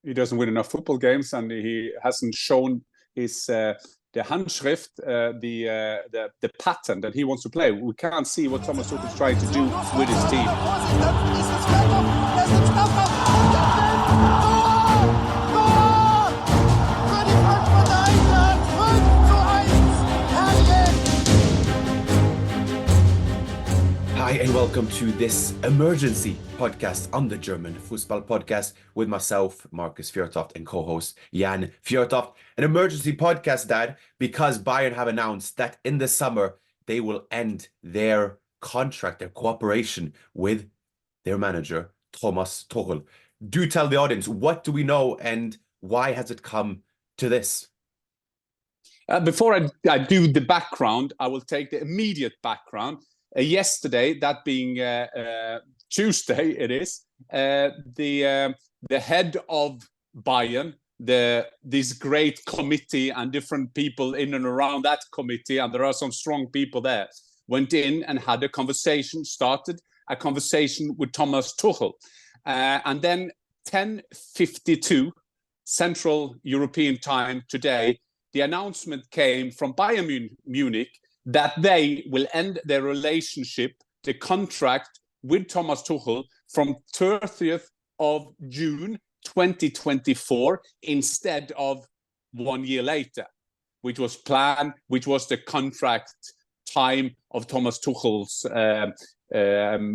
he doesn't win enough football games, and he hasn't shown his the Handschrift, the pattern that he wants to play. We can't see what Thomas Tuchel is trying to do with his team. Hi and welcome to this emergency podcast on the German Fußball Podcast with myself, Markus Fjortoft, and co-host Jan Fjortoft. An emergency podcast, Dad, because Bayern have announced that in the summer they will end their contract, their cooperation with their manager, Thomas Tuchel. Do tell the audience, what do we know and why has it come to this? Before I do the background, I will take the immediate background. Yesterday, that being Tuesday, it is the head of Bayern, this great committee and different people in and around that committee, and there are some strong people there, went in and had a conversation, started a conversation with Thomas Tuchel, and then 10:52 Central European Time today, the announcement came from Bayern Munich that they will end their relationship, the contract with Thomas Tuchel from 30th of June 2024 instead of 1 year later, which was planned, which was the contract time of Thomas Tuchel's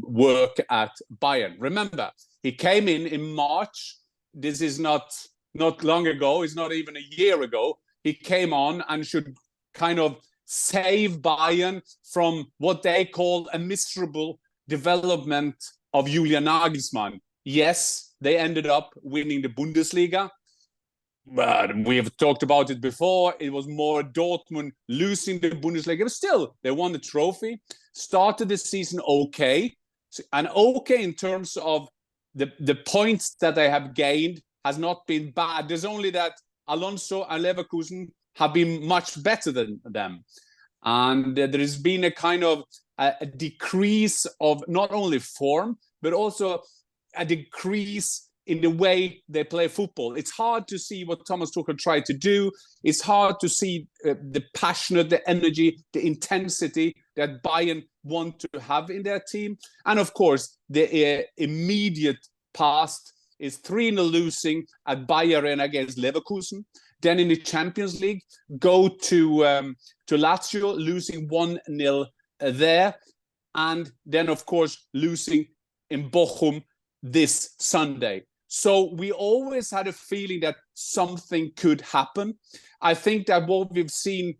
work at Bayern. Remember, he came in March. This is not long ago. It's not even a year ago. He came on and should kind of save Bayern from what they call a miserable development of Julian Nagelsmann. Yes, they ended up winning the Bundesliga, but we have talked about it before. It was more Dortmund losing the Bundesliga, but still, they won the trophy, started the season okay, and okay in terms of the points that they have gained has not been bad. There's only that Alonso and Leverkusen have been much better than them. And there has been a kind of a decrease of not only form, but also a decrease in the way they play football. It's hard to see what Thomas Tuchel tried to do. It's hard to see the passion, the energy, the intensity that Bayern want to have in their team. And of course, the immediate past is 3-0 losing at Bayern against Leverkusen. Then in the Champions League, go to Lazio, losing 1-0 there. And then, of course, losing in Bochum this Sunday. So we always had a feeling that something could happen. I think that what we've seen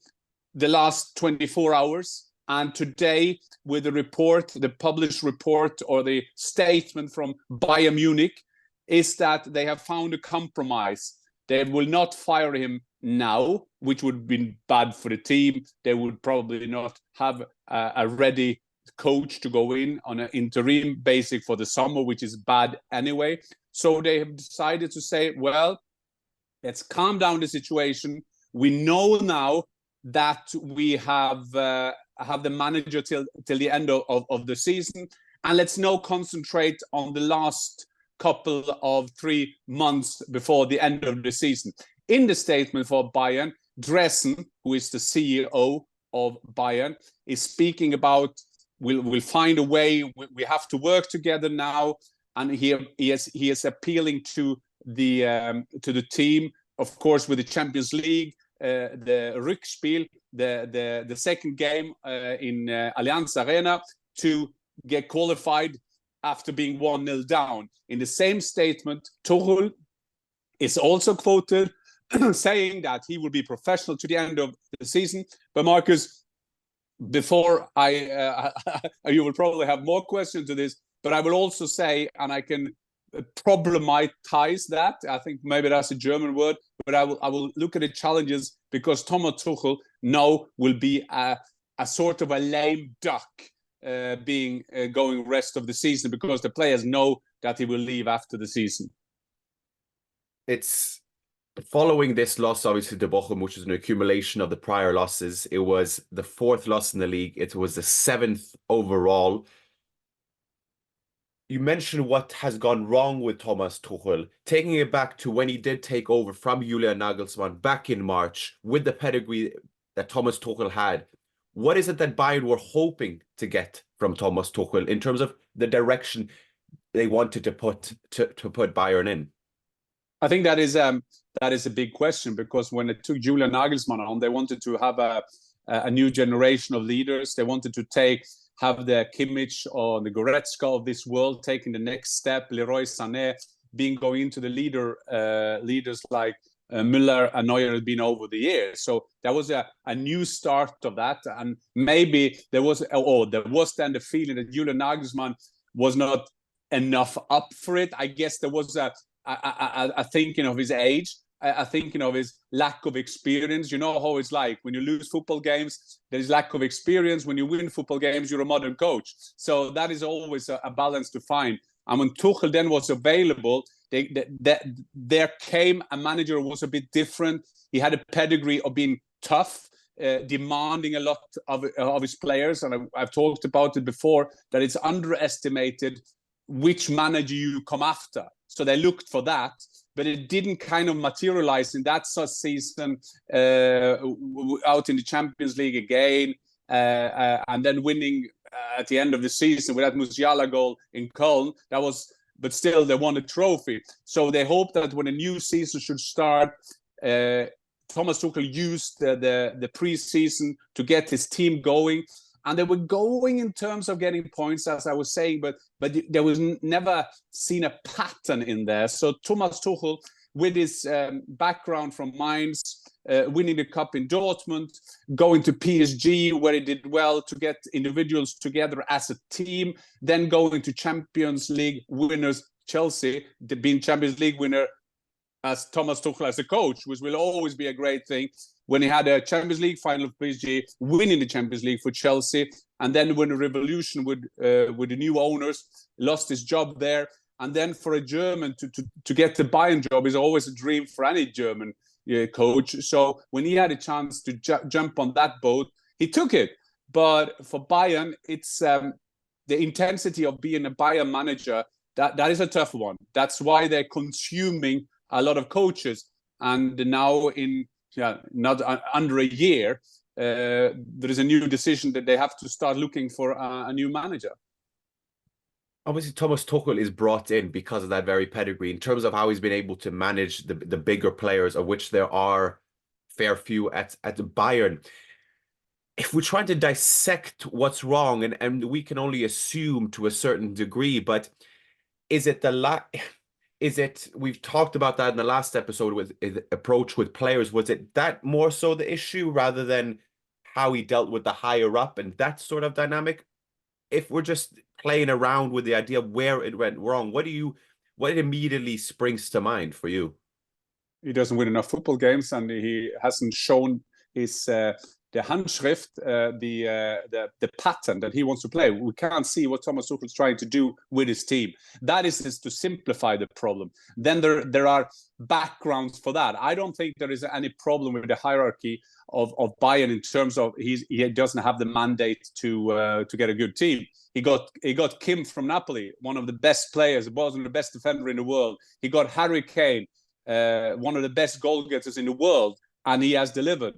the last 24 hours and today with the report, the published report or the statement from Bayern Munich, is that they have found a compromise. They will not fire him now, which would have been bad for the team. They would probably not have a ready coach to go in on an interim basis for the summer, which is bad anyway. So they have decided to say, well, let's calm down the situation. We know now that we have the manager till the end of the season. And let's now concentrate on the last couple of 3 months before the end of the season. In the statement for Bayern, Dressen, who is the CEO of Bayern, is speaking about we'll find a way. We have to work together now, and he is appealing to the team, of course, with the Champions League, the Rückspiel, the second game in Allianz Arena to get qualified after being 1-0 down. In the same statement, Tuchel is also quoted saying that he will be professional to the end of the season. But Marcus, before you will probably have more questions to this, but I will also say, and I can problematize that, I think maybe that's a German word, but I will look at the challenges because Thomas Tuchel now will be a sort of a lame duck going rest of the season because the players know that he will leave after the season. It's following this loss, obviously, to Bochum, which is an accumulation of the prior losses. It was the 4th loss in the league. It was the 7th overall. You mentioned what has gone wrong with Thomas Tuchel, taking it back to when he did take over from Julian Nagelsmann back in March with the pedigree that Thomas Tuchel had. What is it that Bayern were hoping to get from Thomas Tuchel in terms of the direction they wanted to put Bayern in? I think that is a big question, because when it took Julian Nagelsmann on, they wanted to have a new generation of leaders. They wanted to have the Kimmich or the Goretzka of this world taking the next step, Leroy Sané going into the leaders like Müller and Neuer had been over the years. So there was a new start of that, and maybe there was then the feeling that Julian Nagelsmann was not enough up for it. I guess there was a thinking of his age, a thinking of his lack of experience. You know how it's like when you lose football games, there is lack of experience. When you win football games, you're a modern coach. So that is always a balance to find. And when Tuchel then was available, there came a manager who was a bit different. He had a pedigree of being tough, demanding a lot of his players. And I've talked about it before, that it's underestimated which manager you come after. So they looked for that, but it didn't kind of materialize in that season, out in the Champions League again, and then winning at the end of the season with that Musiala goal in Köln. But still they won the trophy. So they hoped that when a new season should start, Thomas Tuchel used the pre-season to get his team going. And they were going in terms of getting points, as I was saying, but there was never seen a pattern in there. So Thomas Tuchel, with his background from Mainz, winning the cup in Dortmund, going to PSG, where he did well to get individuals together as a team, then going to Champions League winners Chelsea, being Champions League winner as Thomas Tuchel as a coach, which will always be a great thing. When he had a Champions League final for PSG, winning the Champions League for Chelsea, and then when the revolution with the new owners, lost his job there. And then for a German to get the Bayern job is always a dream for any German coach. So when he had a chance to jump on that boat, he took it. But for Bayern, it's the intensity of being a Bayern manager, that is a tough one. That's why they're consuming a lot of coaches. And now not under a year, there is a new decision that they have to start looking for a new manager. Obviously, Thomas Tuchel is brought in because of that very pedigree in terms of how he's been able to manage the bigger players, of which there are fair few at Bayern. If we're trying to dissect what's wrong, and we can only assume to a certain degree, but is it we've talked about that in the last episode with approach with players. Was it that more so the issue rather than how he dealt with the higher up and that sort of dynamic? If we're just playing around with the idea of where it went wrong, what immediately springs to mind for you? He doesn't win enough football games, and he hasn't shown his the Handschrift, the pattern that he wants to play. We can't see what Thomas Tuchel is trying to do with his team. That is to simplify the problem. Then there are backgrounds for that. I don't think there is any problem with the hierarchy of Bayern in terms of he doesn't have the mandate to get a good team. He got Kim from Napoli, one of the best players, wasn't the best defender in the world. He got Harry Kane, one of the best goal getters in the world, and he has delivered.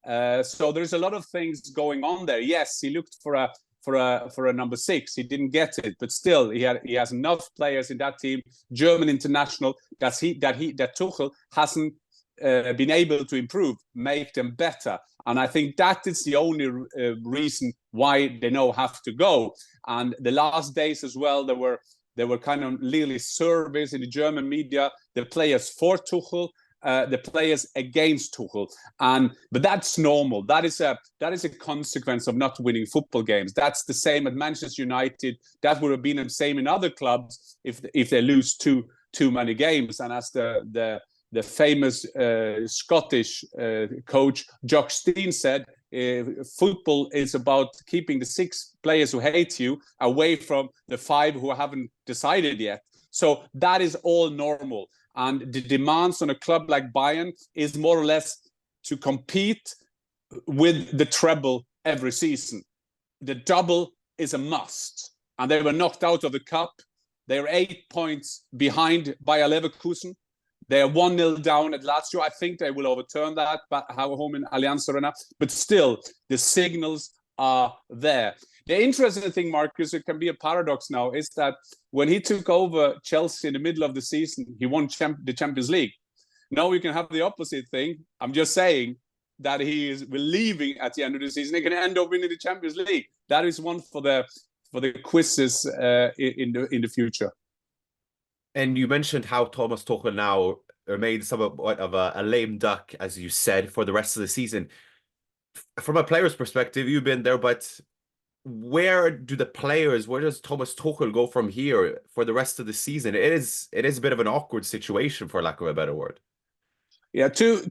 So there's a lot of things going on there. Yes, he looked for a number 6. He didn't get it, but still he has enough players in that team, German international, that Tuchel hasn't been able to improve, make them better. And I think that is the only reason why they now have to go. And the last days as well, there were kind of really surveys in the German media, the players for Tuchel, the players against Tuchel, but that's normal. That is a consequence of not winning football games. That's the same at Manchester United. That would have been the same in other clubs if they lose too many games. And as the famous Scottish coach Jock Stein said, football is about keeping the 6 players who hate you away from the 5 who haven't decided yet. So that is all normal. And the demands on a club like Bayern is more or less to compete with the treble every season. The double is a must. And they were knocked out of the cup They're 8 points behind Bayer Leverkusen. They're 1-0 down at Lazio. I think they will overturn that, but have a home in Allianz Arena. But still, the signals are there. The interesting thing, Marcus, it can be a paradox now, is that when he took over Chelsea in the middle of the season, he won the Champions League. Now we can have the opposite thing. I'm just saying that he is leaving at the end of the season. He can end up winning the Champions League. That is one for the quizzes in the future. And you mentioned how Thomas Tuchel now remains somewhat of a lame duck, as you said, for the rest of the season. From a player's perspective, you've been there, but where does Thomas Tuchel go from here for the rest of the season? It is a bit of an awkward situation, for lack of a better word. Yeah, two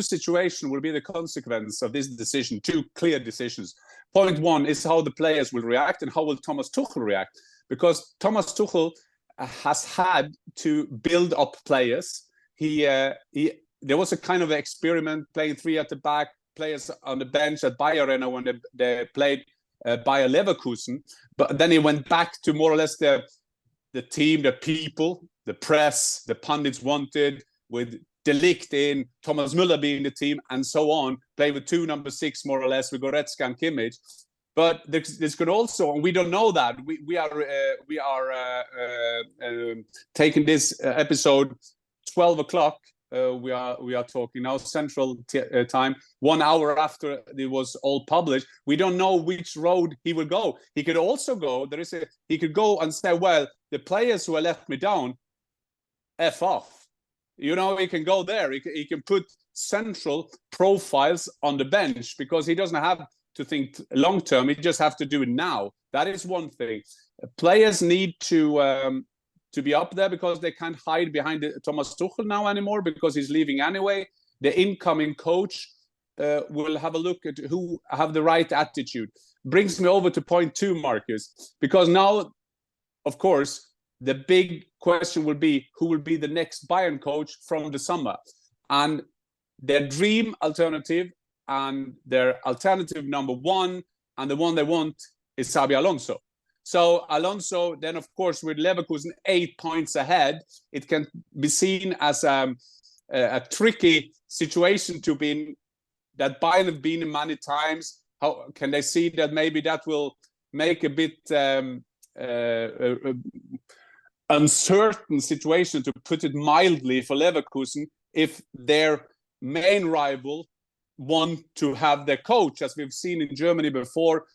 situations will be the consequence of this decision, two clear decisions. Point one is how the players will react and how will Thomas Tuchel react. Because Thomas Tuchel has had to build up players. There was a kind of experiment playing three at the back, players on the bench at Bayern Arena when they played Bayer Leverkusen. But then he went back to more or less the team, the people, the press, the pundits wanted, with De Ligt in, Thomas Müller being the team, and so on. Play with two number 6 more or less with Goretzka and Kimmich. But this could also, and we don't know that. We are taking this episode 12 o'clock. We are talking now Central time, 1 hour after it was all published. We don't know which road he will go. He could also go. He could go and say, well, the players who have left me down, F off. You know, he can go there. He can put central profiles on the bench because he doesn't have to think long term. He just have to do it now. That is one thing. Players need to be up there because they can't hide behind Thomas Tuchel now anymore because he's leaving anyway. The incoming coach will have a look at who have the right attitude. Brings me over to point 2, Marcus, because now, of course, the big question will be who will be the next Bayern coach from the summer. And their dream alternative and their alternative number 1 and the one they want is Xabi Alonso. So Alonso, then of course with Leverkusen 8 points ahead, it can be seen as a tricky situation to be in, that Bayern have been in many times. How can they see that maybe that will make a bit uncertain situation, to put it mildly, for Leverkusen if their main rival want to have their coach, as we've seen in Germany before.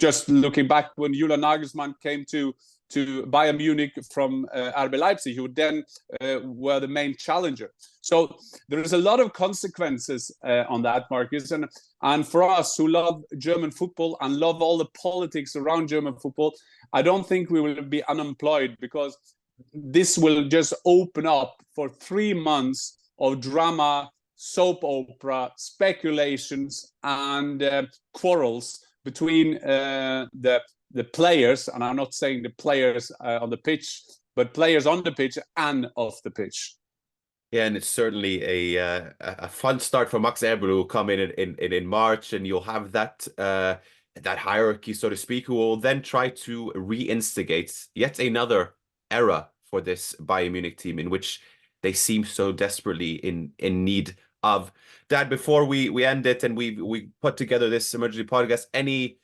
Just looking back when Julian Nagelsmann came to Bayern Munich from RB Leipzig, who then were the main challenger. So there is a lot of consequences on that, Marcus. And for us who love German football and love all the politics around German football, I don't think we will be unemployed, because this will just open up for 3 months of drama, soap opera, speculations, and quarrels between the players, and I'm not saying the players on the pitch, but players on the pitch and off the pitch. Yeah, and it's certainly a fun start for Max Eberl, who will come in March, and you'll have that hierarchy, so to speak, who will then try to reinstigate yet another era for this Bayern Munich team, in which they seem so desperately in need of. Dad, before we end it and we put together this emergency podcast, any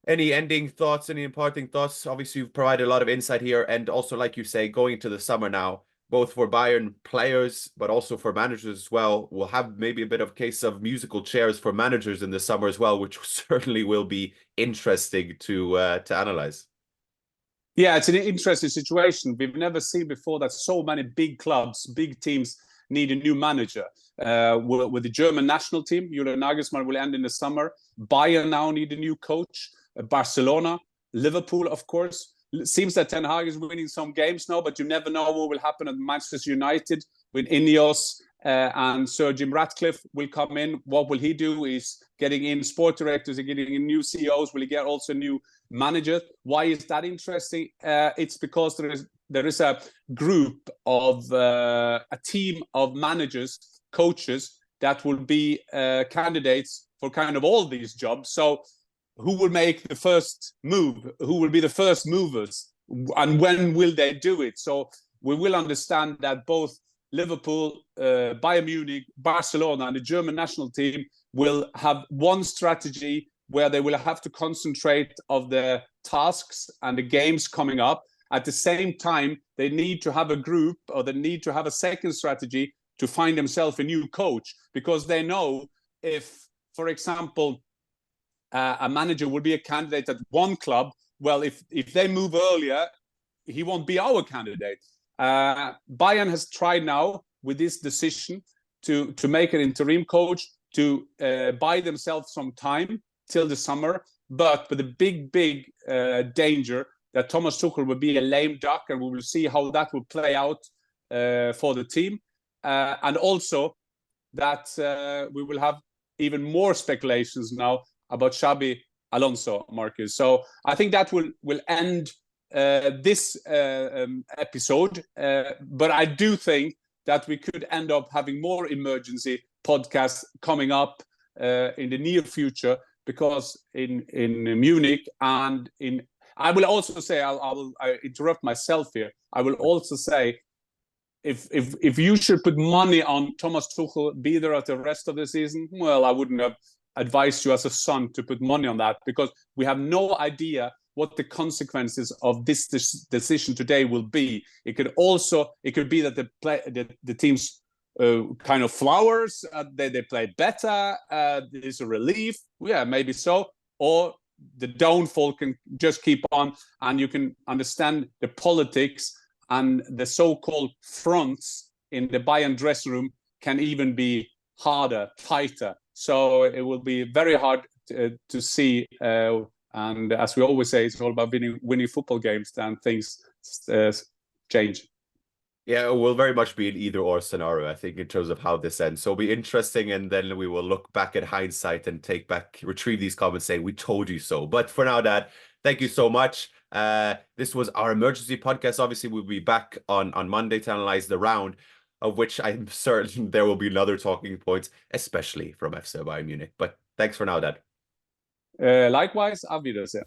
ending thoughts, any imparting thoughts? Obviously, you've provided a lot of insight here, and also, like you say, going into the summer now, both for Bayern players, but also for managers as well. We'll have maybe a bit of case of musical chairs for managers in the summer as well, which certainly will be interesting to analyze. Yeah, it's an interesting situation. We've never seen before that so many big clubs, big teams need a new manager. With the German national team, Julian Nagelsmann will end in the summer. Bayern now need a new coach. Barcelona, Liverpool, of course. It seems that Ten Hag is winning some games now, but you never know what will happen at Manchester United with Ineos, and Sir Jim Ratcliffe will come in. What will he do? He's getting in sport directors and getting in new CEOs. Will he get also new managers? Why is that interesting? It's because there is a group of a team of managers, coaches that will be candidates for kind of all these jobs. So who will make the first move? Who will be the first movers? and when will they do it? So we will understand that both Liverpool, Bayern Munich, Barcelona, and the German national team will have one strategy where they will have to concentrate on the tasks and the games coming up. At the same time, they need to have a group, or they need to have a second strategy to find themselves a new coach, because they know if, for example, a manager will be a candidate at one club, well, if they move earlier, he won't be our candidate. Bayern has tried now with this decision to make an interim coach, to buy themselves some time till the summer, but with a big danger that Thomas Tuchel will be a lame duck, and we will see how that will play out for the team. And also that we will have even more speculations now about Xabi Alonso, Marcus. So I think that will end this episode. But I do think that we could end up having more emergency podcasts coming up in the near future, because in Munich and in... I will also say, I will interrupt myself here. I will also say, if you should put money on Thomas Tuchel be there at the rest of the season, well, I wouldn't have advised you as a son to put money on that, because we have no idea what the consequences of this decision today will be. It could be that the teams kind of flowers, they play better, there's a relief, yeah, maybe so, or the downfall can just keep on, and you can understand the politics and the so-called fronts in the Bayern dressing room can even be harder, tighter. So it will be very hard to see. And as we always say, it's all about winning football games, and things change. Yeah, it will very much be an either-or scenario, I think, in terms of how this ends. So it'll be interesting, and then we will look back at hindsight and retrieve these comments saying, we told you so. But for now, Dad, thank you so much. This was our emergency podcast. Obviously, we'll be back on Monday to analyze the round, of which I'm certain there will be another talking points, especially from FC Bayern Munich. But thanks for now, Dad. Likewise, auf Wiedersehen.